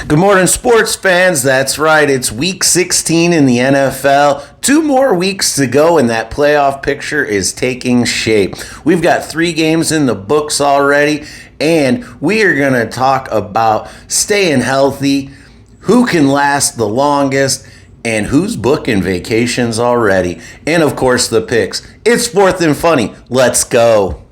Good morning, sports fans. That's right. It's week 16 in the NFL. 2 more weeks to go, and that playoff picture is taking shape. We've got 3 games in the books already, and we are going to talk about staying healthy, who can last the longest, and who's booking vacations already. And, of course, the picks. It's Fourth and Funny. Let's go.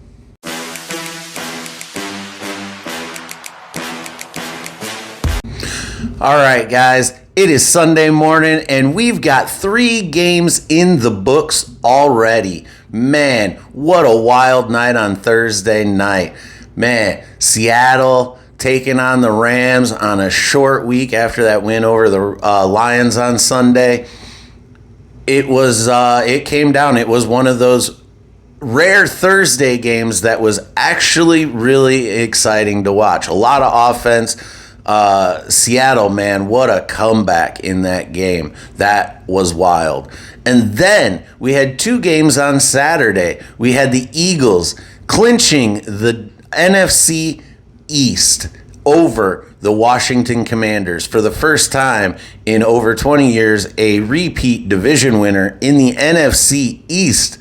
All right, guys, it is Sunday morning, and we've got 3 games in the books already. Man, what a wild night on Thursday night. Man, Seattle taking on the Rams on a short week after that win over the Lions on Sunday. It came down. It was one of those rare Thursday games that was actually really exciting to watch. A lot of offense. Seattle, man, what a comeback in that game. That was wild. And then we had 2 games on Saturday. We had the Eagles clinching the NFC East over the Washington Commanders. For the first time in over 20 years, a repeat division winner in the NFC East.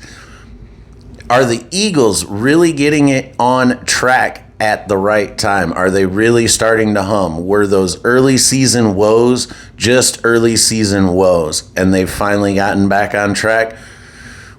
Are the Eagles really getting it on track at the right time? Are they really starting to hum? Were those early season woes just early season woes, and they've finally gotten back on track?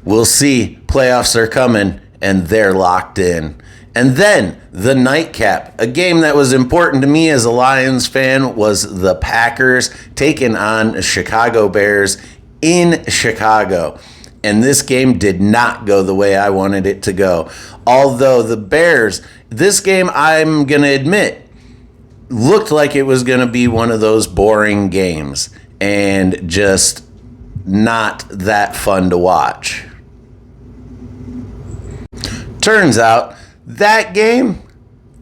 We'll see. Playoffs are coming, and they're locked in. And then the nightcap, a game that was important to me as a Lions fan, was the Packers taking on Chicago Bears in Chicago. And this game did not go the way I wanted it to go. Although the Bears, this game, I'm going to admit, looked like it was going to be one of those boring games and just not that fun to watch. Turns out that game,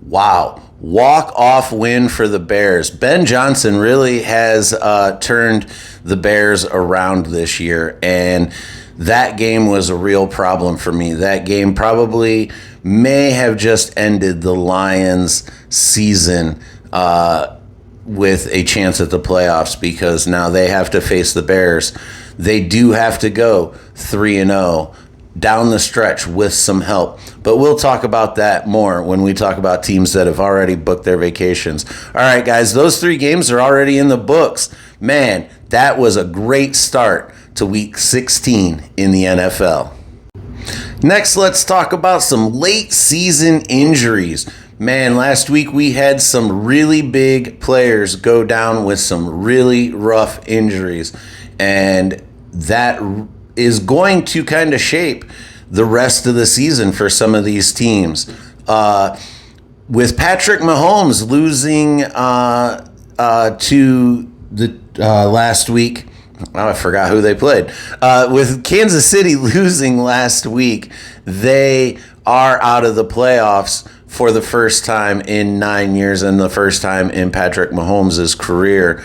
wow, walk-off win for the Bears. Ben Johnson really has turned the Bears around this year, and that game was a real problem for me. That game probably may have just ended the Lions' season with a chance at the playoffs, because now they have to face the Bears. They do have to go 3-0 down the stretch with some help. But we'll talk about that more when we talk about teams that have already booked their vacations. All right, guys, those 3 games are already in the books. Man, that was a great start to week 16 in the NFL. Next, let's talk about some late season injuries. Man, last week we had some really big players go down with some really rough injuries, and that is going to kind of shape the rest of the season for some of these teams. With Patrick Mahomes losing to the last week, I forgot who they played. With Kansas City losing last week, they are out of the playoffs for the first time in 9 years and the first time in Patrick Mahomes' career.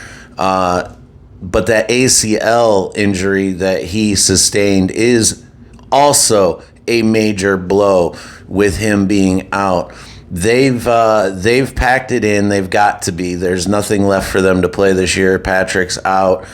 But that ACL injury that he sustained is also a major blow with him being out. They've packed it in. They've got to be. There's nothing left for them to play this year. Patrick's out.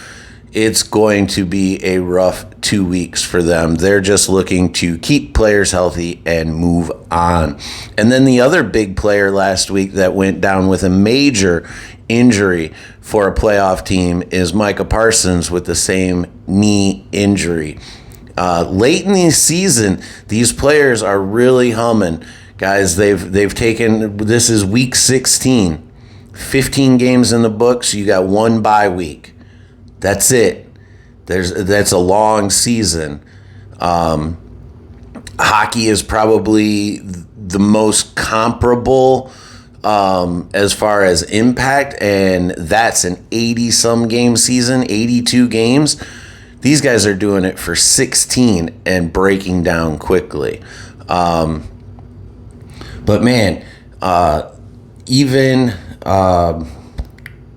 It's going to be a rough 2 weeks for them. They're just looking to keep players healthy and move on. And then the other big player last week that went down with a major injury for a playoff team is Micah Parsons with the same knee injury. Late in the season, these players are really humming. Guys, they've taken, this is week 16, 15 games in the books. You got 1 bye week. That's it. That's a long season. Hockey is probably the most comparable as far as impact, and that's an 80-some game season, 82 games. These guys are doing it for 16 and breaking down quickly. But man, even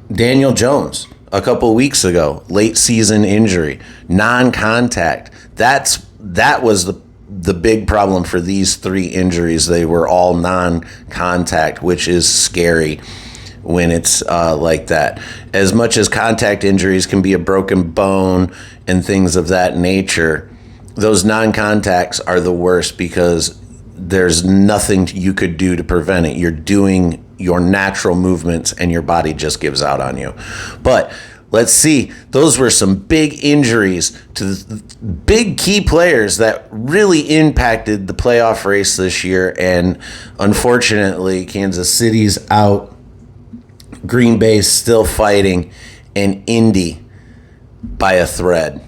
Daniel Jones a couple weeks ago, late season injury, non-contact. That was the big problem for these 3 injuries. They were all non-contact, which is scary. when it's like that. As much as contact injuries can be a broken bone and things of that nature, those non-contacts are the worst because there's nothing you could do to prevent it. You're doing your natural movements and your body just gives out on you. But let's see. Those were some big injuries to the big key players that really impacted the playoff race this year. And unfortunately, Kansas City's out. Green Bay's still fighting. And Indy by a thread.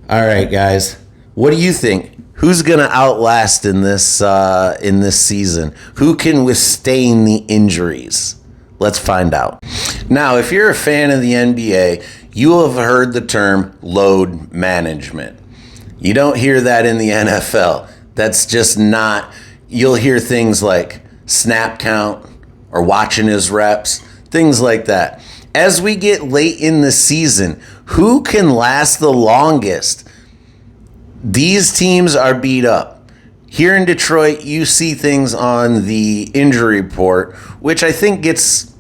All right, guys. What do you think? Who's going to outlast in this season? Who can withstand the injuries? Let's find out. Now, if you're a fan of the NBA, you will have heard the term load management. You don't hear that in the NFL. That's just not. You'll hear things like snap count or watching his reps, things like that. As we get late in the season, who can last the longest? These teams are beat up. Here in Detroit, you see things on the injury report, which I think gets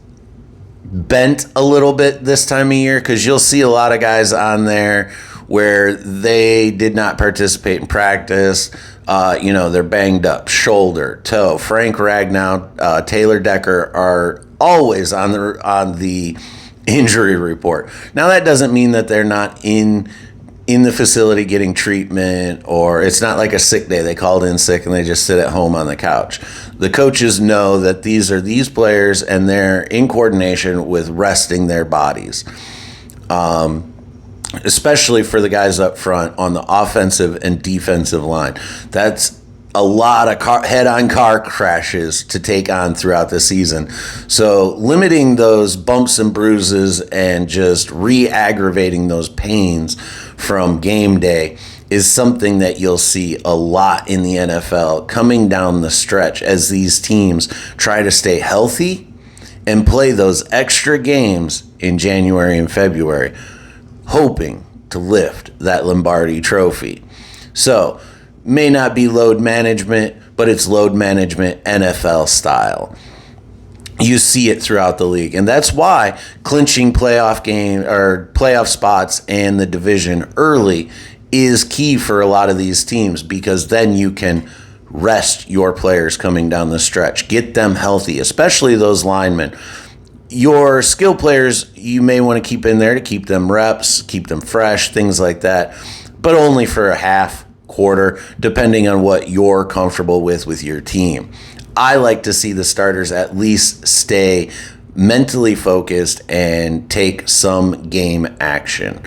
bent a little bit this time of year because you'll see a lot of guys on there where they did not participate in practice. They're banged up, shoulder, toe. Frank Ragnow, Taylor Decker are always on the injury report. Now, that doesn't mean that they're not in the facility getting treatment, or it's not like a sick day. They called in sick and they just sit at home on the couch. The coaches know that these are these players and they're in coordination with resting their bodies. Especially for the guys up front on the offensive and defensive line. That's a lot of head-on car crashes to take on throughout the season. So limiting those bumps and bruises and just re-aggravating those pains from game day is something that you'll see a lot in the NFL coming down the stretch as these teams try to stay healthy and play those extra games in January and February, hoping to lift that Lombardi trophy. So, may not be load management, but it's load management NFL style. You see it throughout the league, and that's why clinching playoff spots and the division early is key for a lot of these teams, because then you can rest your players coming down the stretch, get them healthy, especially those linemen. Your skill players, you may want to keep in there to keep them reps, keep them fresh, things like that, but only for a half, quarter, depending on what you're comfortable with your team. I like to see the starters at least stay mentally focused and take some game action.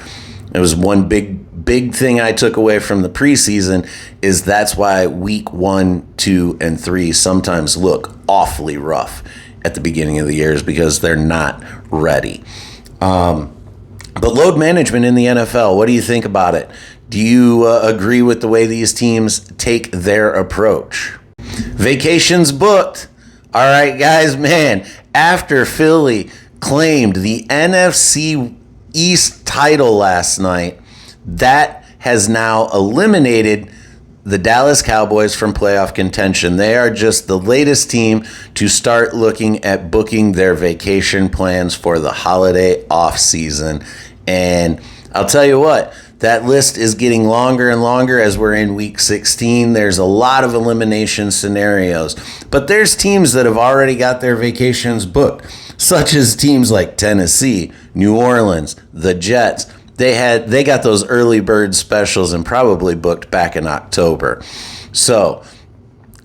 It was one big thing I took away from the preseason is that's why week 1, 2, and 3 sometimes look awfully rough at the beginning of the years because they're not ready. But load management in the NFL, what do you think about it? Do you agree with the way these teams take their approach? Vacations booked. All right, guys, man, after Philly claimed the NFC East title last night, that has now eliminated the Dallas Cowboys from playoff contention. They are just the latest team to start looking at booking their vacation plans for the holiday offseason. And I'll tell you what, that list is getting longer and longer as we're in week 16. There's a lot of elimination scenarios, but there's teams that have already got their vacations booked, such as teams like Tennessee, New Orleans, the Jets. They got those early bird specials and probably booked back in October. So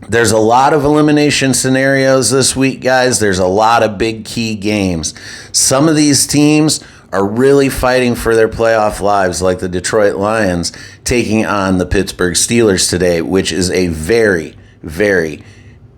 there's a lot of elimination scenarios this week, guys. There's a lot of big key games. Some of these teams are really fighting for their playoff lives, like the Detroit Lions taking on the Pittsburgh Steelers today, which is a very, very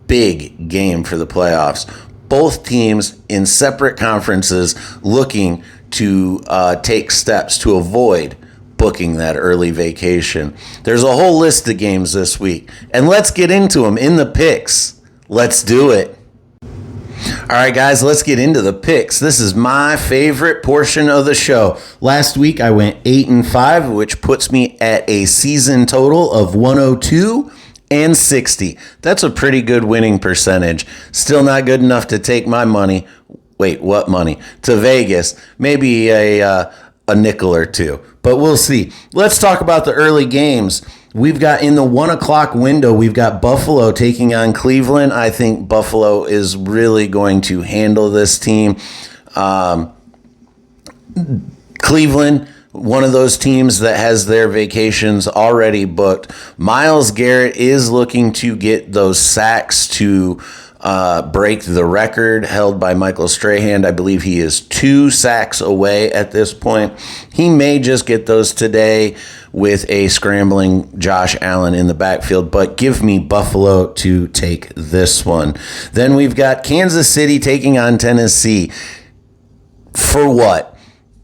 big game for the playoffs. Both teams in separate conferences looking to take steps to avoid booking that early vacation. There's a whole list of games this week, and let's get into them in the picks. Let's do it. All right, guys, let's get into the picks. This is my favorite portion of the show. Last week, I went 8-5, which puts me at a season total of 102 and 60. That's a pretty good winning percentage. Still not good enough to take my money. wait, what money? To Vegas. Maybe a nickel or two. But we'll see. Let's talk about the early games. We've got in the 1 o'clock window, we've got Buffalo taking on Cleveland. I think Buffalo is really going to handle this team. Cleveland, one of those teams that has their vacations already booked. Myles Garrett is looking to get those sacks to break the record held by Michael Strahan. I believe he is 2 sacks away at this point. He may just get those today with a scrambling Josh Allen in the backfield, but give me Buffalo to take this one. Then we've got Kansas City taking on Tennessee. For what?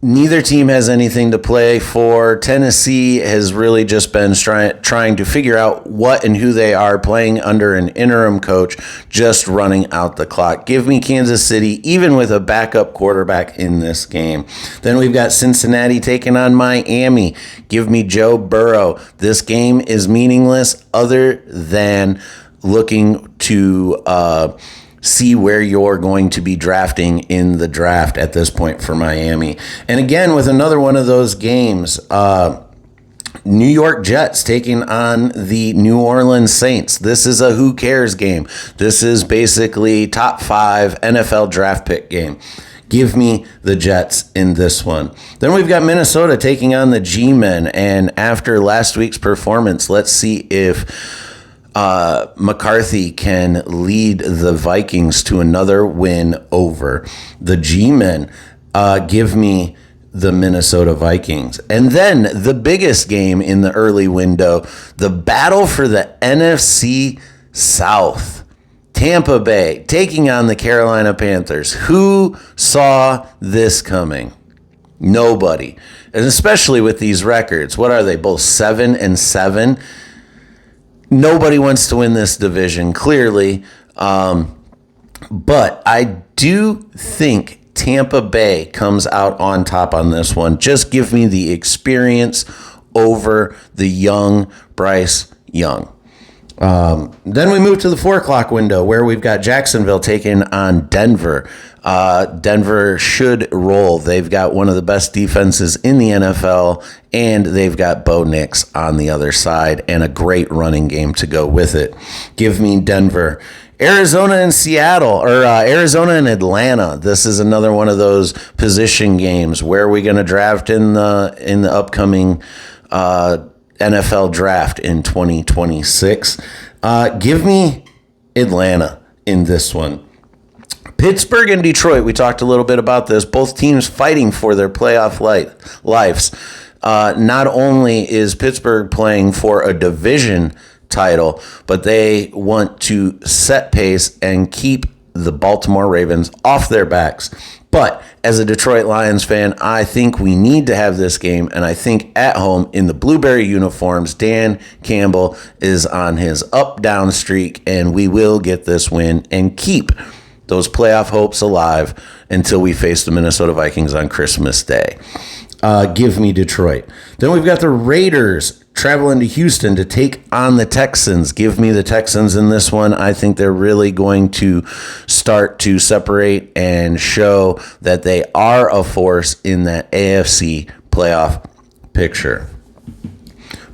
Neither team has anything to play for. Tennessee has really just been trying to figure out what and who they are, playing under an interim coach, just running out the clock. Give me Kansas City, even with a backup quarterback in this game. Then we've got Cincinnati taking on Miami. Give me Joe Burrow. This game is meaningless other than looking to see where you're going to be drafting in the draft at this point for Miami. And again, with another one of those games, New York Jets taking on the New Orleans Saints. This is a who cares game. This is basically top 5 NFL draft pick game. Give me the Jets in this one. Then we've got Minnesota taking on the G-Men. And after last week's performance, let's see if McCarthy can lead the Vikings to another win over the G-Men. Give me the Minnesota Vikings. And then the biggest game in the early window, the battle for the NFC South. Tampa Bay taking on the Carolina Panthers. Who saw this coming? Nobody. And especially with these records. What are they? Both 7-7. Nobody wants to win this division, clearly. But I do think Tampa Bay comes out on top on this one. Just give me the experience over the young Bryce Young. Then we move to the 4 o'clock window where we've got Jacksonville taking on Denver. Denver should roll. They've got one of the best defenses in the NFL, and they've got Bo Nix on the other side and a great running game to go with it. Give me Denver. Arizona and Seattle, or Arizona and Atlanta. This is another one of those position games. Where are we going to draft in the upcoming NFL draft in 2026? Give me Atlanta in this one. Pittsburgh and Detroit, we talked a little bit about this. Both teams fighting for their playoff lives. Not only is Pittsburgh playing for a division title, but they want to set pace and keep the Baltimore Ravens off their backs. But as a Detroit Lions fan, I think we need to have this game, and I think at home in the Blueberry uniforms, Dan Campbell is on his up-down streak, and we will get this win and keep those playoff hopes alive until we face the Minnesota Vikings on Christmas Day. Give me Detroit. Then we've got the Raiders traveling to Houston to take on the Texans. Give me the Texans in this one. I think they're really going to start to separate and show that they are a force in that AFC playoff picture.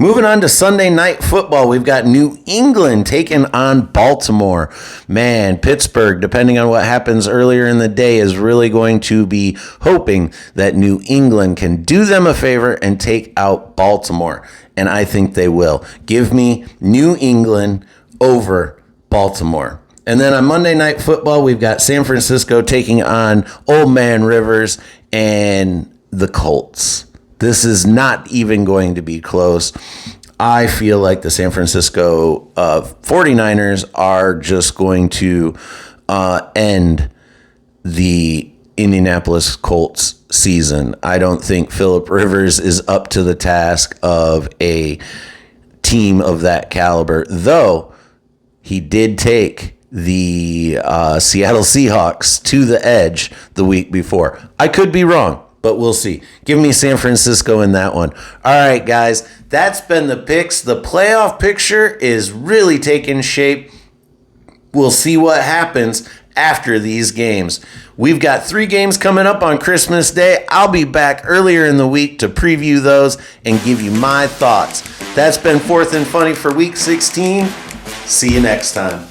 Moving on to Sunday Night Football, we've got New England taking on Baltimore. Man, Pittsburgh, depending on what happens earlier in the day, is really going to be hoping that New England can do them a favor and take out Baltimore. And I think they will. Give me New England over Baltimore. And then on Monday Night Football, we've got San Francisco taking on Old Man Rivers and the Colts. This is not even going to be close. I feel like the San Francisco 49ers are just going to end the Indianapolis Colts season. I don't think Phillip Rivers is up to the task of a team of that caliber, though he did take the Seattle Seahawks to the edge the week before. I could be wrong, but we'll see. Give me San Francisco in that one. All right, guys, that's been the picks. The playoff picture is really taking shape. We'll see what happens after these games. We've got 3 games coming up on Christmas Day. I'll be back earlier in the week to preview those and give you my thoughts. That's been Fourth and Funny for Week 16. See you next time.